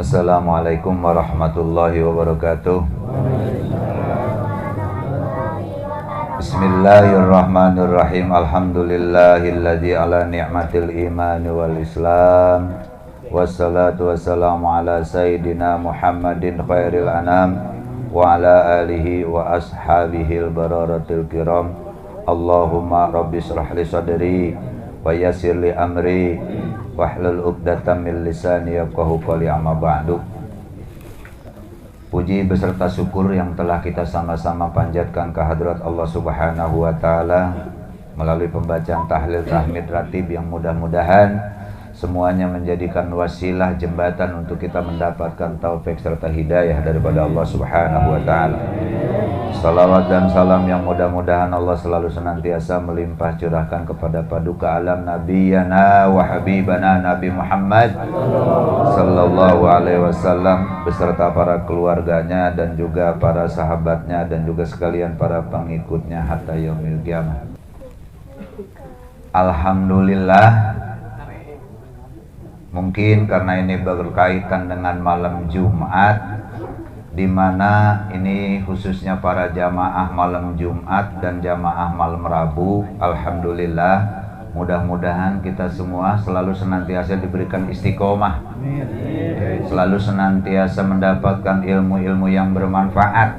Assalamualaikum warahmatullahi wabarakatuh. Bismillahirrahmanirrahim. Alhamdulillahilladzi ala ni'matil imani wal islam. Wassalatu wassalamu ala sayyidina Muhammadin khairil anam wa ala alihi wa ashabihil bararatil kiram. Allahumma rabbi shrah li sadri wa yassir li amri wahlul 'uqdatam min lisani yafqahu qawli, amma ba'du. Puji beserta syukur yang telah kita sama-sama panjatkan kehadrat Allah Subhanahu wa taala melalui pembacaan tahlil tahmid ratib yang mudah-mudahan semuanya menjadikan wasilah jembatan untuk kita mendapatkan taufik serta hidayah daripada Allah Subhanahu wa taala. Salawat dan salam yang mudah-mudahan Allah selalu senantiasa melimpah curahkan kepada paduka alam nabiyana wa habibana Nabi Muhammad sallallahu alaihi wasallam beserta para keluarganya dan juga para sahabatnya dan juga sekalian para pengikutnya hatta yaumil qiyamah. Alhamdulillah, mungkin karena ini berkaitan dengan malam Jumat, di mana ini khususnya para jamaah malam Jumat dan jamaah malam Rabu. Alhamdulillah, mudah-mudahan kita semua selalu senantiasa diberikan istiqomah, selalu senantiasa mendapatkan ilmu-ilmu yang bermanfaat,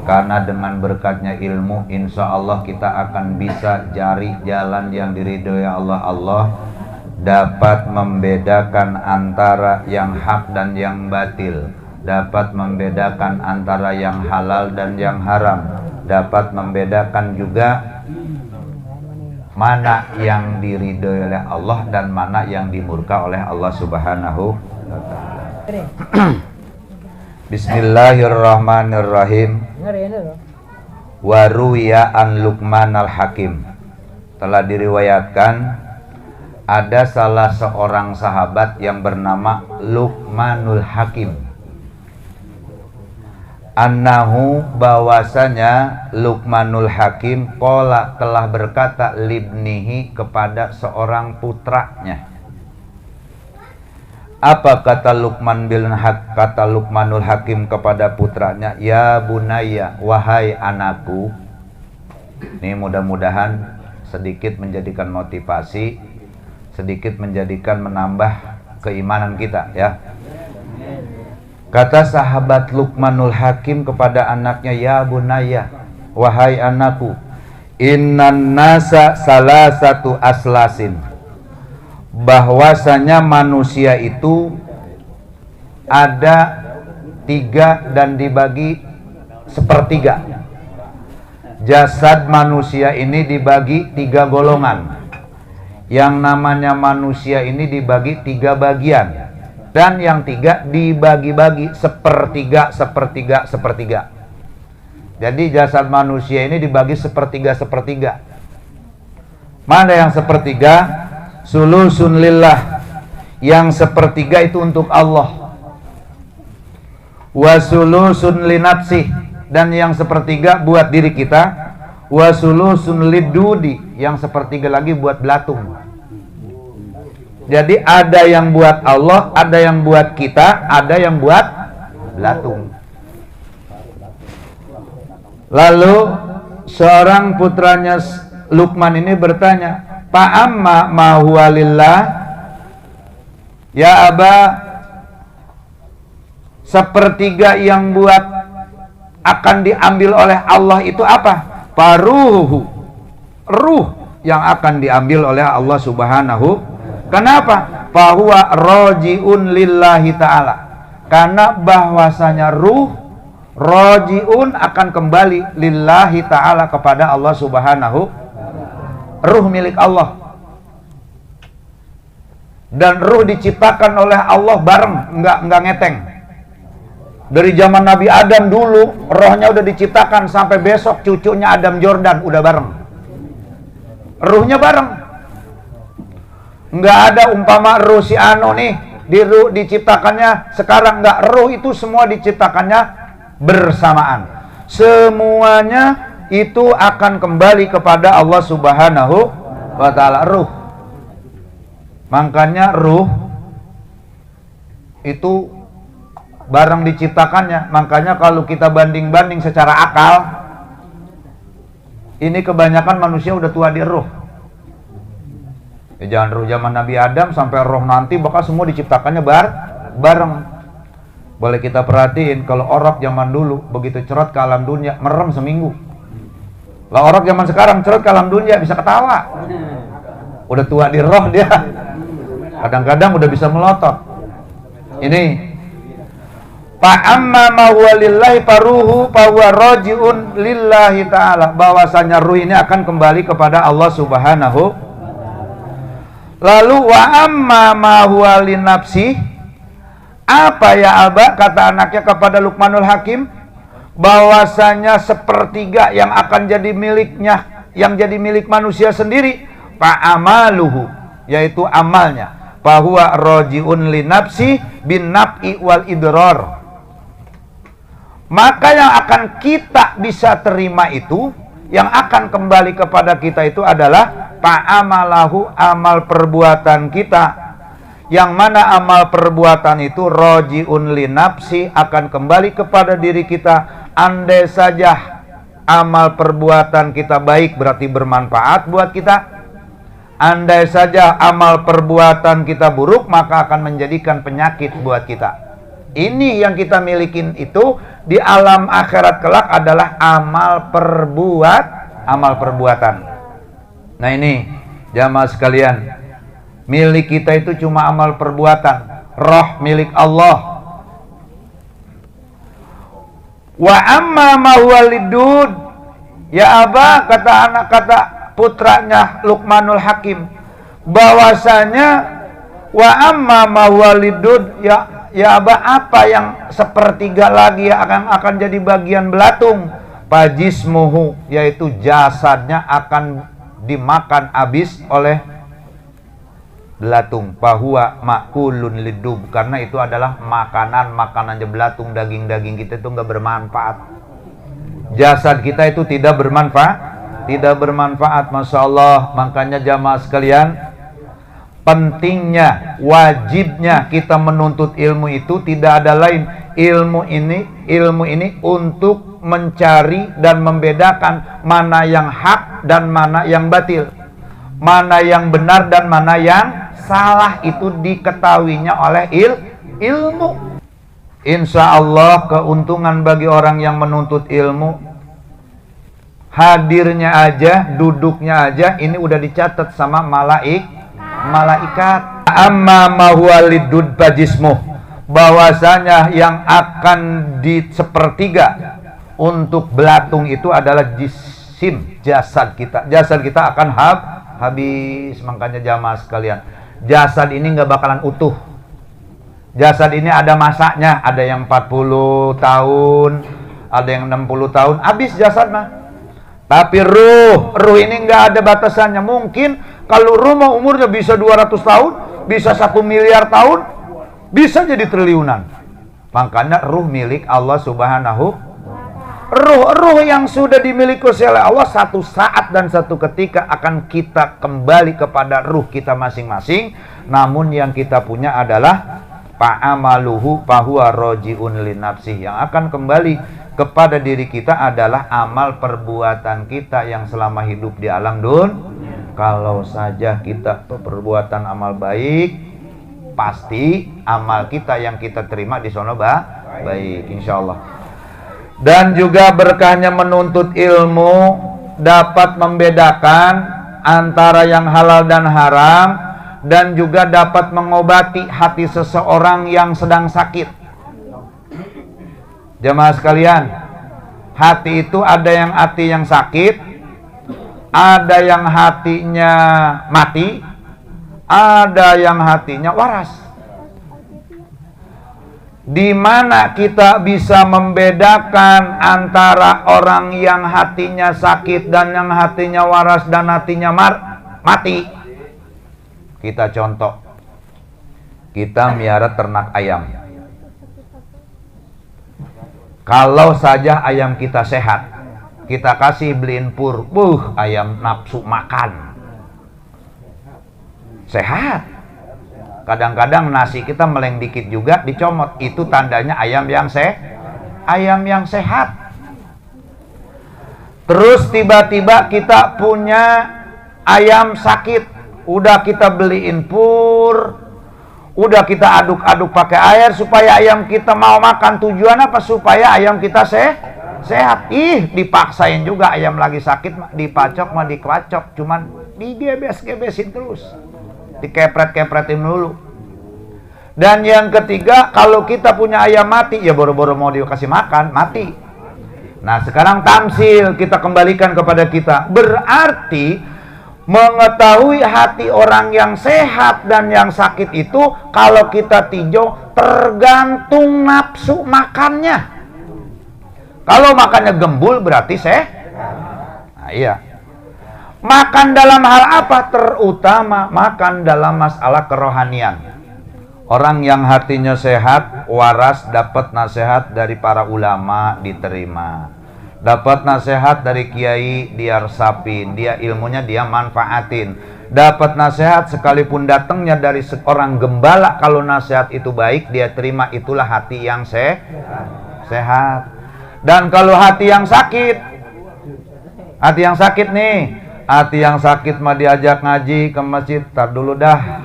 karena dengan berkatnya ilmu insya Allah kita akan bisa cari jalan yang diridhoi Allah dapat membedakan antara yang hak dan yang batil, dapat membedakan antara yang halal dan yang haram, dapat membedakan juga mana yang diridhoi oleh Allah dan mana yang dimurka oleh Allah Subhanahu wa taala. Bismillahirrahmanirrahim. Wa ruwiya an Luqman al-Hakim. Telah diriwayatkan ada salah seorang sahabat yang bernama Luqmanul Hakim, annahu bahwasanya Luqmanul Hakim qala telah berkata libnihi kepada seorang putranya. Apa kata Luqmanul Hakim kepada putranya? Ya bunayya, wahai anakku. Ini mudah-mudahan sedikit menjadikan motivasi, sedikit menjadikan menambah keimanan kita ya. Kata sahabat Luqmanul Hakim kepada anaknya, ya bunayya, wahai anakku, innan nasa salasatu aslasin, bahwasanya manusia itu ada tiga dan dibagi sepertiga. Jasad manusia ini dibagi tiga golongan. Yang namanya manusia ini dibagi tiga bagian, dan yang tiga dibagi-bagi sepertiga. Jadi jasad manusia ini dibagi sepertiga. Mana yang sepertiga? Sulusun lillah, yang sepertiga itu untuk Allah. Wa sulusun linafsih, dan yang sepertiga buat diri kita. Wa sulusun lidudi, yang sepertiga lagi buat belatung. Jadi ada yang buat Allah, ada yang buat kita, ada yang buat belatung. Lalu seorang putranya Luqman ini bertanya, Fa'amma ma huwa lillah, ya aba, sepertiga yang buat akan diambil oleh Allah itu apa? Faruhu, ruh yang akan diambil oleh Allah Subhanahu. Kenapa? Fahuwa rojiun lillahi ta'ala, karena bahwasanya ruh rojiun akan kembali lillahi ta'ala kepada Allah Subhanahu. Ruh milik Allah, dan ruh diciptakan oleh Allah bareng, enggak ngeteng. Dari zaman Nabi Adam dulu rohnya udah diciptakan, sampai besok cucunya Adam Jordan udah bareng, ruhnya bareng. Enggak ada umpama ruh si Ano nih diciptakannya sekarang, enggak. Ruh itu semua diciptakannya bersamaan, semuanya itu akan kembali kepada Allah Subhanahu wa ta'ala. Ruh, makanya ruh itu barang diciptakannya. Makanya kalau kita banding-banding secara akal, ini kebanyakan manusia udah tua di roh. Ya, jangan roh zaman Nabi Adam sampai roh nanti bakal semua diciptakannya bareng. Boleh kita perhatiin kalau orang zaman dulu begitu cerot ke alam dunia merem seminggu. Lah orang zaman sekarang cerot ke alam dunia bisa ketawa. Udah tua di roh dia. Kadang-kadang udah bisa melotot. Ini Fa'amma ma huwa lillahi faruhu fahuwa raji'un lillahi ta'ala. Bahwasanya ruh ini akan kembali kepada Allah Subhanahu. Lalu wa amma ma huwa linafsi. Apa ya Aba, kata anaknya kepada Luqmanul Hakim, bahwasanya sepertiga yang akan jadi miliknya, yang jadi milik manusia sendiri, fa'amaluhu, yaitu amalnya, fahuwa raji'un linafsi bin naf'i wal idrar. Maka yang akan kita bisa terima itu, yang akan kembali kepada kita itu adalah fa'amalahu, amal perbuatan kita. Yang mana amal perbuatan itu roji'un linafsi, akan kembali kepada diri kita. Andai saja amal perbuatan kita baik, berarti bermanfaat buat kita. Andai saja amal perbuatan kita buruk, maka akan menjadikan penyakit buat kita. Ini yang kita milikin itu di alam akhirat kelak adalah amal perbuatan. Nah ini jamaah sekalian, milik kita itu cuma amal perbuatan. Roh milik Allah. Wa amma ma huwa lidud, ya Aba, kata putranya Luqmanul Hakim, bahwasanya wa amma ma huwa lidud, ya Aba, apa yang sepertiga lagi akan jadi bagian belatung? Fajismuhu, yaitu jasadnya akan dimakan habis oleh belatung. Fahuwa makulun lidub, karena itu adalah makanannya belatung. Daging-daging kita itu nggak bermanfaat. Jasad kita itu tidak bermanfaat. Masya Allah. Makanya jamaah sekalian, pentingnya, wajibnya kita menuntut ilmu itu tidak ada lain. Ilmu ini untuk mencari dan membedakan mana yang hak dan mana yang batil, mana yang benar dan mana yang salah. Itu diketahuinya oleh ilmu. Insya Allah keuntungan bagi orang yang menuntut ilmu, hadirnya aja, duduknya aja, ini udah dicatat sama malaikat. Amma ma huwa lidud bajismuh, bahwasanya yang akan di sepertiga untuk belatung itu adalah jisim, jasad kita. Jasad kita akan habis. Makanya jamaah sekalian, jasad ini nggak bakalan utuh. Jasad ini ada masanya, ada yang 40 tahun, ada yang 60 tahun, habis jasad mah. Tapi ruh ini nggak ada batasannya. Mungkin kalau ruh mau umurnya bisa 200 tahun, bisa 1 miliar tahun, bisa jadi triliunan. Makanya ruh milik Allah Subhanahu. Ruh yang sudah dimiliki oleh Allah, satu saat dan satu ketika akan kita kembali kepada ruh kita masing-masing. Namun yang kita punya adalah fa'amaluhu fahuwa raji'un linafsih, yang akan kembali kepada diri kita adalah amal perbuatan kita yang selama hidup di alam dunia. Kalau saja kita perbuatan amal baik, pasti amal kita yang kita terima di sono baik, insya Allah. Dan juga berkahnya menuntut ilmu dapat membedakan antara yang halal dan haram, dan juga dapat mengobati hati seseorang yang sedang sakit. Jemaah sekalian, hati itu ada yang hati yang sakit, ada yang hatinya mati, ada yang hatinya waras. Di mana kita bisa membedakan antara orang yang hatinya sakit dan yang hatinya waras dan hatinya mati? Kita contoh, kita miara ternak ayam. Kalau saja ayam kita sehat, kita kasih beliin pur, ayam nafsu makan, sehat. Kadang-kadang nasi kita meleng dikit juga dicomot, itu tandanya ayam yang sehat. Terus tiba-tiba kita punya ayam sakit, udah kita beliin pur, udah kita aduk-aduk pakai air supaya ayam kita mau makan. Tujuan apa? Supaya ayam kita sehat. Dipaksain juga, ayam lagi sakit dipacok mah dikacok, cuman digebes-gebesin terus, dikepret-kepretin dulu. Dan yang ketiga, kalau kita punya ayam mati, ya boro-boro mau dikasih makan, mati. Nah sekarang tamsil kita kembalikan kepada kita. Berarti mengetahui hati orang yang sehat dan yang sakit itu, kalau kita tinjau tergantung nafsu makannya. Kalau makannya gembul berarti Nah iya. Makan dalam hal apa? Terutama makan dalam masalah kerohanian. Orang yang hatinya sehat, waras, dapat nasihat dari para ulama, diterima. Dapat nasihat dari kiai, dia resapin, dia ilmunya dia manfaatin. Dapat nasihat sekalipun datangnya dari seorang gembala, kalau nasihat itu baik, dia terima, itulah hati yang sehat. Dan kalau hati yang sakit nih, hati yang sakit mah diajak ngaji ke masjid, tar dulu dah,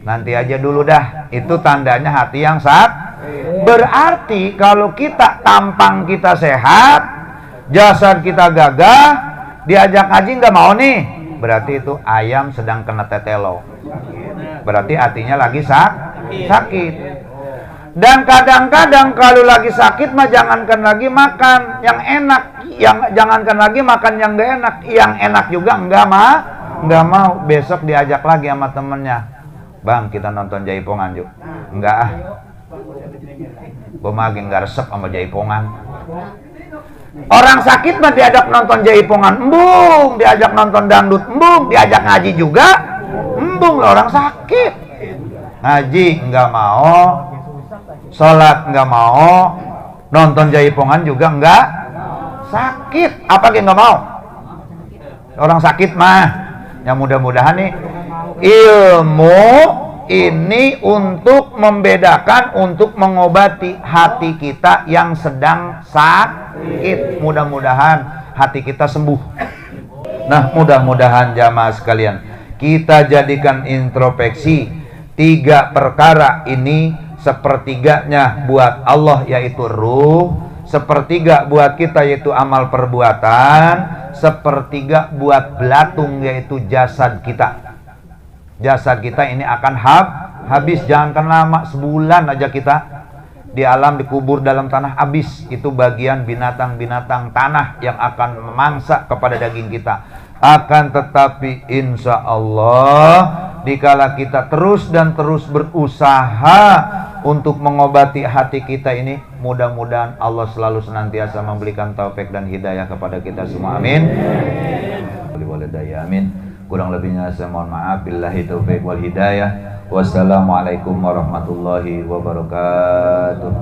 nanti aja dulu dah, itu tandanya hati yang sakit. Berarti kalau kita tampang kita sehat, jasad kita gagah, diajak ngaji nggak mau nih, berarti itu ayam sedang kena tetelo, berarti hatinya lagi sakit. Dan kadang-kadang kalau lagi sakit mah jangankan lagi makan yang enak, jangankan lagi makan yang nggak enak, yang enak juga nggak mau. Besok diajak lagi sama temennya, bang kita nonton Jaipongan yuk. Enggak ah, gue mah nggak resep sama Jaipongan. Orang sakit mah diajak nonton Jaipongan, embung. Diajak nonton dangdut, embung. Diajak ngaji juga, embung lah orang sakit. Ngaji nggak mau, sholat nggak mau, nonton Jaipongan juga nggak. Sakit, apa yang nggak mau? Orang sakit mah, yang mudah-mudahan nih ilmu ini untuk membedakan, untuk mengobati hati kita yang sedang sakit. Mudah-mudahan hati kita sembuh. Nah, mudah-mudahan jamaah sekalian, kita jadikan introspeksi 3 perkara ini, sepertiganya buat Allah yaitu ruh, sepertiga buat kita yaitu amal perbuatan, sepertiga buat belatung yaitu jasad kita. Jasad kita ini akan habis, jangankan lama, sebulan aja kita di alam, dikubur dalam tanah, habis. Itu bagian binatang-binatang tanah yang akan memangsa kepada daging kita. Akan tetapi insya Allah, dikala kita terus dan terus berusaha untuk mengobati hati kita ini, mudah-mudahan Allah selalu senantiasa memberikan taufik dan hidayah kepada kita semua, amin. Amin. Kurang lebihnya saya mohon maaf. Billahi taufik wal hidayah. Wassalamualaikum warahmatullahi wabarakatuh.